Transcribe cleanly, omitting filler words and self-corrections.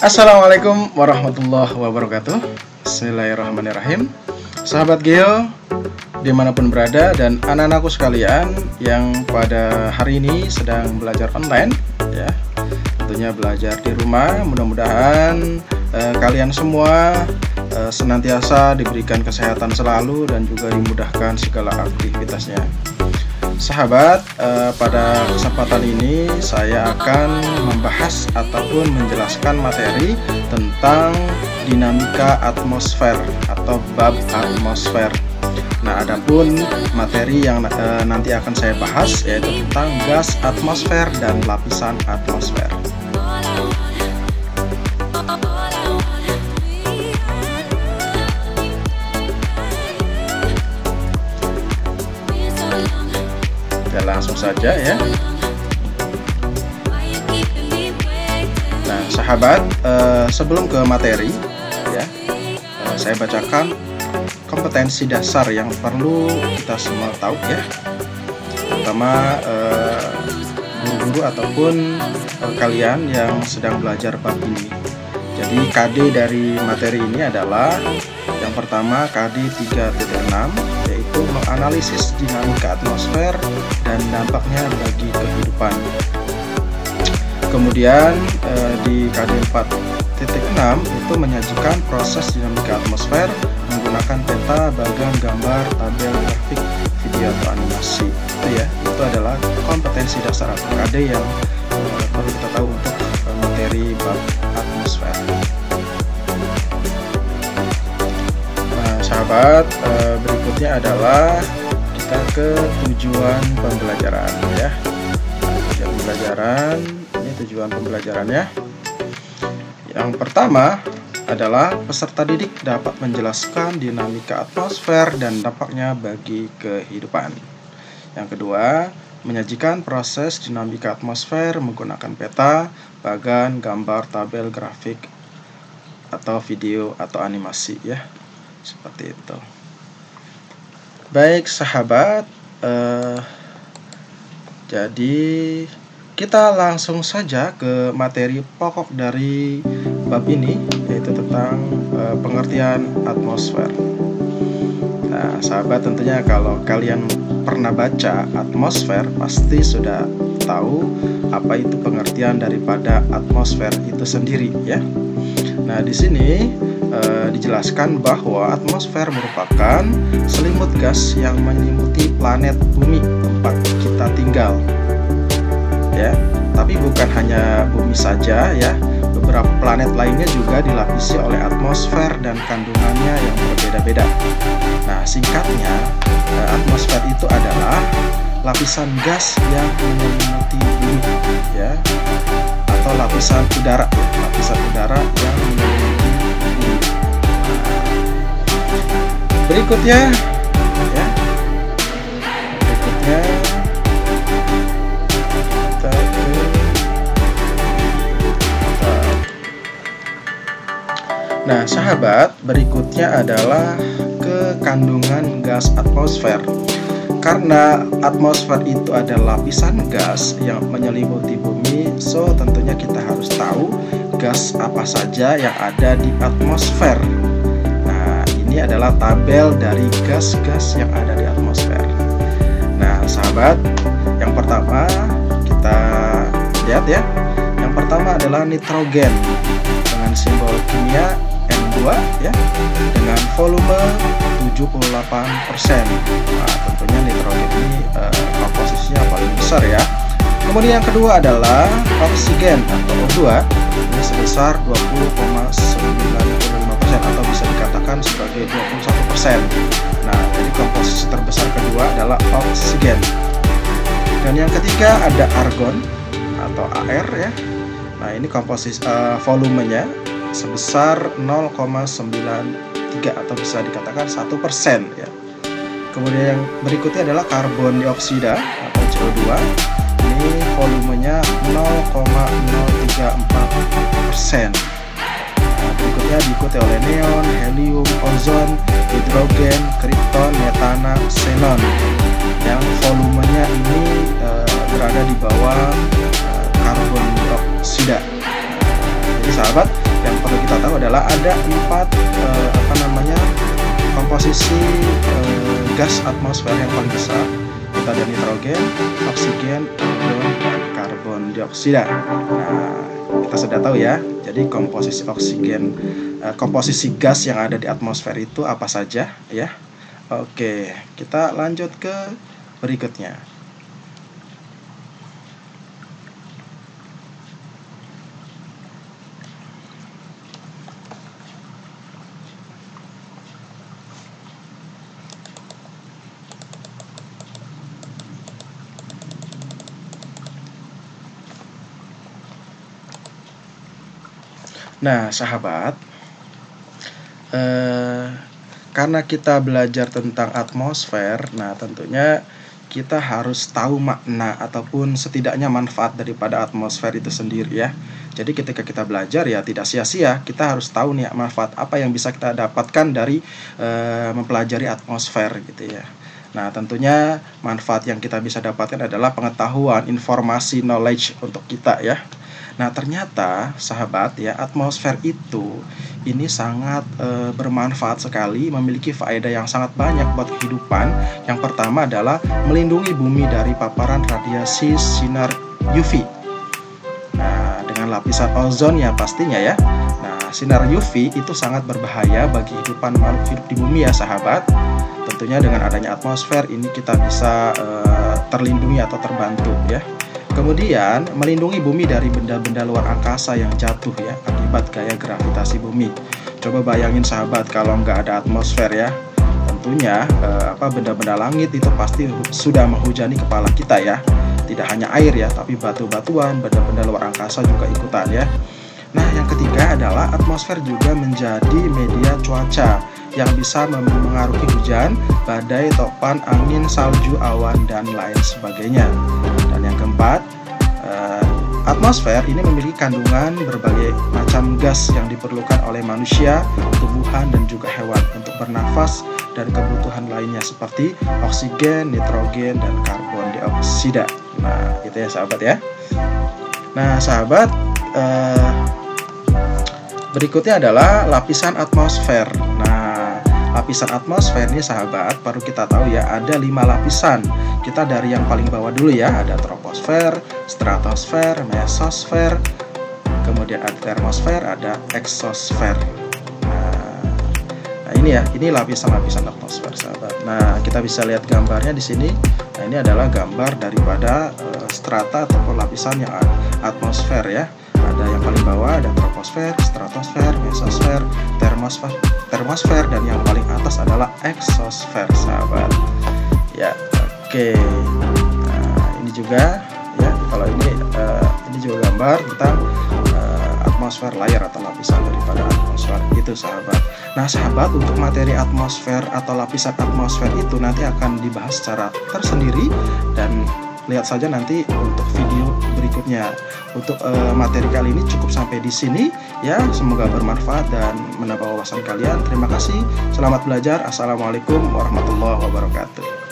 Assalamualaikum warahmatullahi wabarakatuh. Bismillahirrahmanirrahim. Sahabat Geo dimanapun berada dan anak-anakku sekalian yang pada hari ini sedang belajar online ya, tentunya belajar di rumah. Mudah-mudahan kalian semua senantiasa diberikan kesehatan selalu dan juga dimudahkan segala aktivitasnya. Sahabat, pada kesempatan ini saya akan membahas ataupun menjelaskan materi tentang dinamika atmosfer atau bab atmosfer. Nah, adapun materi yang nanti akan saya bahas yaitu tentang gas atmosfer dan lapisan atmosfer. Langsung saja ya. Nah, sahabat, sebelum ke materi ya, saya bacakan kompetensi dasar yang perlu kita semua tahu ya, terutama guru-guru ataupun kalian yang sedang belajar bab ini. Jadi KD dari materi ini adalah yang pertama KD 3.6, yaitu menganalisis dinamika atmosfer dan dampaknya bagi kehidupan. Kemudian di KD 4.6 itu menyajikan proses dinamika atmosfer menggunakan peta, bagan, gambar, tabel, grafik, video atau animasi. Itu adalah kompetensi dasar atau KD yang perlu kita tahu untuk materi bab atmosfer. Nah, sahabat, berikutnya adalah kita ke tujuan pembelajaran ya. Tujuan pembelajaran, ini tujuan pembelajarannya. Yang pertama adalah peserta didik dapat menjelaskan dinamika atmosfer dan dampaknya bagi kehidupan. Yang kedua, menyajikan proses dinamika atmosfer menggunakan peta, bagan, gambar, tabel, grafik, atau video atau animasi ya. Seperti itu. Baik sahabat, jadi kita langsung saja ke materi pokok dari bab ini, yaitu tentang pengertian atmosfer. Nah sahabat, tentunya kalau kalian pernah baca atmosfer pasti sudah tahu apa itu pengertian daripada atmosfer itu sendiri ya. Nah di sini dijelaskan bahwa atmosfer merupakan selimut gas yang menyelimuti planet bumi tempat kita tinggal ya. Tapi bukan hanya bumi saja ya, beberapa planet lainnya juga dilapisi oleh atmosfer dan kandungannya yang berbeda-beda. Nah singkatnya, atmosfer itu adalah lapisan gas yang menyelimuti bumi ya, atau lapisan udara ya, lapisan udara yang menyelimuti bumi. Berikutnya ya, nah sahabat, berikutnya adalah ke kandungan gas atmosfer. Karena atmosfer itu adalah lapisan gas yang menyelimuti bumi, so tentunya kita harus tahu gas apa saja yang ada di atmosfer. Nah ini adalah tabel dari gas-gas yang ada di atmosfer. Nah sahabat, yang pertama kita lihat ya. Yang pertama adalah nitrogen dengan simbol kimia N2 ya, dengan volume 78%. Nah, tentunya nitrogen ini komposisinya paling besar ya. Kemudian yang kedua adalah oksigen atau O2, ini sebesar 20,95% atau bisa dikatakan sebagai 21%. Nah, jadi komposisi terbesar kedua adalah oksigen. Dan yang ketiga ada argon atau AR ya. Nah, ini komposisi volumenya sebesar 0,93 atau bisa dikatakan 1% ya. Kemudian yang berikutnya adalah karbon dioksida atau CO2. Ini volumenya 0,034%. Nah, berikutnya diikuti oleh neon, helium, ozon, hidrogen, kripton, metana, xenon. Yang volumenya ini berada di bawah karbon dioksida. sahabat, yang perlu kita tahu adalah ada 4 komposisi gas atmosfer yang paling besar. Kita ada nitrogen, oksigen, argon, dan karbon dioksida. Nah, kita sudah tahu ya. Jadi komposisi gas yang ada di atmosfer itu apa saja ya. Oke, kita lanjut ke berikutnya. Nah, sahabat, karena kita belajar tentang atmosfer, nah tentunya kita harus tahu makna ataupun setidaknya manfaat daripada atmosfer itu sendiri ya. Jadi ketika kita belajar ya tidak sia-sia, kita harus tahu nih manfaat apa yang bisa kita dapatkan dari mempelajari atmosfer gitu ya. Nah, tentunya manfaat yang kita bisa dapatkan adalah pengetahuan, informasi, knowledge untuk kita ya. Nah, ternyata sahabat ya, atmosfer itu ini sangat bermanfaat sekali, memiliki faedah yang sangat banyak buat kehidupan. Yang pertama adalah melindungi bumi dari paparan radiasi sinar UV. Nah, dengan lapisan ozon ya pastinya ya. Nah, sinar UV itu sangat berbahaya bagi kehidupan makhluk hidup di bumi ya sahabat. Tentunya dengan adanya atmosfer ini kita bisa terlindungi atau terbantu ya. Kemudian melindungi bumi dari benda-benda luar angkasa yang jatuh ya akibat gaya gravitasi bumi. Coba bayangin sahabat kalau nggak ada atmosfer ya, tentunya benda-benda langit itu pasti sudah menghujani kepala kita ya. Tidak hanya air ya, tapi batu-batuan, benda-benda luar angkasa juga ikutan ya. Nah, yang ketiga adalah atmosfer juga menjadi media cuaca yang bisa mengaruhi hujan, badai, topan, angin, salju, awan, dan lain sebagainya. Dan yang keempat, atmosfer ini memiliki kandungan berbagai macam gas yang diperlukan oleh manusia, tumbuhan, dan juga hewan untuk bernafas dan kebutuhan lainnya seperti oksigen, nitrogen, dan karbon dioksida. Nah, itu ya sahabat ya. Nah, sahabat, berikutnya adalah lapisan atmosfer. Nah, lapisan atmosfer ini sahabat, perlu kita tahu ya, ada 5 lapisan. Kita dari yang paling bawah dulu ya, ada troposfer, stratosfer, mesosfer, kemudian ada termosfer, ada eksosfer. Nah, ini ya, ini lapisan-lapisan atmosfer sahabat. Nah, kita bisa lihat gambarnya di sini. Nah, ini adalah gambar daripada strata ataupun lapisan yang atmosfer ya. Ada yang paling bawah ada troposfer, stratosfer, mesosfer, termosfer, dan yang paling atas adalah eksosfer sahabat. Ya, oke. Nah, ini juga ya, kalau ini juga gambar tentang atmosfer layer atau lapisan daripada atmosfer itu sahabat. Nah sahabat, untuk materi atmosfer atau lapisan atmosfer itu nanti akan dibahas secara tersendiri, dan lihat saja nanti untuk video berikutnya. Untuk materi kali ini cukup sampai di sini ya. Semoga bermanfaat dan menambah wawasan kalian. Terima kasih. Selamat belajar. Assalamualaikum warahmatullahi wabarakatuh.